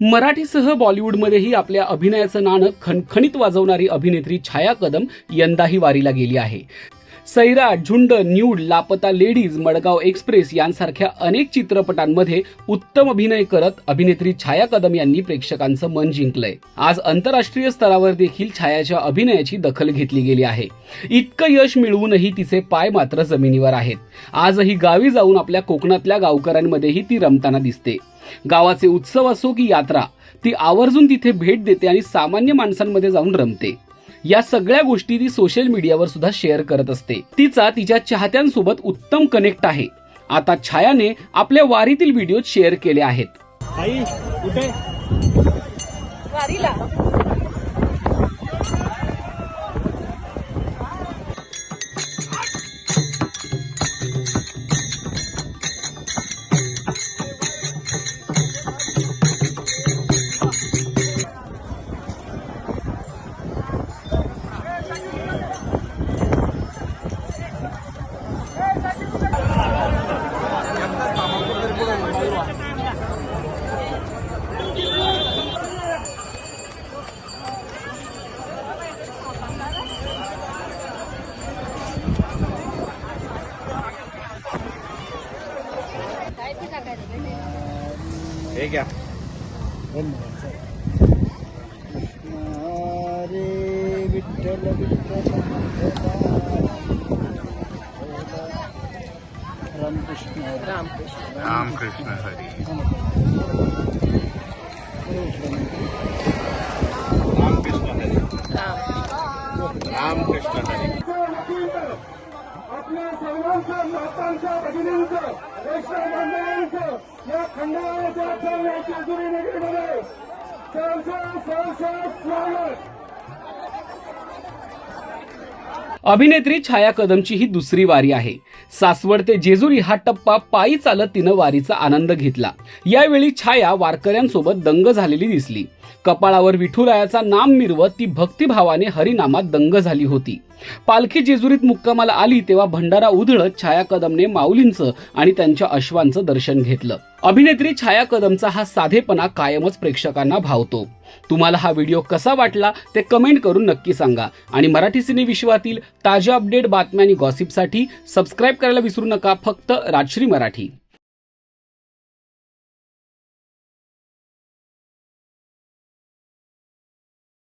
मराठीसह बॉलिवूडमध्येही आपल्या अभिनयाचं नाणं खणखणीत वाजवणारी अभिनेत्री छाया कदम यंदाही वारीला गेली आहे. सैराट, झुंड, न्यूड, लापता लेडीज, मडगाव एक्सप्रेस यांसारख्या अनेक चित्रपटांमध्ये उत्तम अभिनय करत अभिनेत्री छाया कदम यांनी प्रेक्षकांचं मन जिंकलंय. आज आंतरराष्ट्रीय स्तरावर देखील छायाच्या अभिनयाची दखल घेतली गेली आहे. इतकं यश मिळवूनही तिचे पाय मात्र जमिनीवर आहेत. आजही गावी जाऊन आपल्या कोकणातल्या गावकऱ्यांमध्येही ती रमताना दिसते. गावाचे उत्सव असो की यात्रा, ती आवर्जून तिथे भेट देते आणि सामान्य माणसांमध्ये जाऊन रमते. या सगळ्या गोष्टी ती सोशल मीडियावर सुद्धा शेअर करत असते. तिच्या चाहत्यांसोबत उत्तम कनेक्ट आहे. आता छायाने आपल्या वारीतील व्हिडिओ शेअर केले आहेत. आई कुठे वारीला हे क्या रे विठ्ठल विठ्ठल रामकृष्ण रामकृष्ण हरी रामकृष्ण हरी. आपल्या सर्वांच्या मातांच्या भगिनींचं वैष्णव बांधवांचं या खंडाळ्याच्या जेजुरी नगरीमध्ये सहर्ष स्वागत. अभिनेत्री छाया कदमची ही दुसरी वारी आहे. सासवड ते जेजुरी हा टप्पा पायी चालत तिनं वारीचा आनंद घेतला. यावेळी छाया वारकऱ्यांसोबत दंग झालेली दिसली. कपाळावर विठुरायाचा नाम मिरवत ती भक्तिभावाने हरिनामात दंग झाली होती. पालखी जेजुरीत मुक्कामाला आली तेव्हा भंडारा उधळत छाया कदमने माऊलींचं आणि त्यांच्या अश्वांचं दर्शन घेतलं. अभिनेत्री छाया कदमचा हा साधेपणा कायमच प्रेक्षकांना भावतो. तुम्हाला हा व्हिडिओ कसा वाटला ते कमेंट करून नक्की सांगा. आणि मराठी सिने विश्वातील ताज्या अपडेट, बातम्या आणि गॉसिपसाठी सबस्क्राईब करायला विसरू नका. फक्त राजश्री मराठी.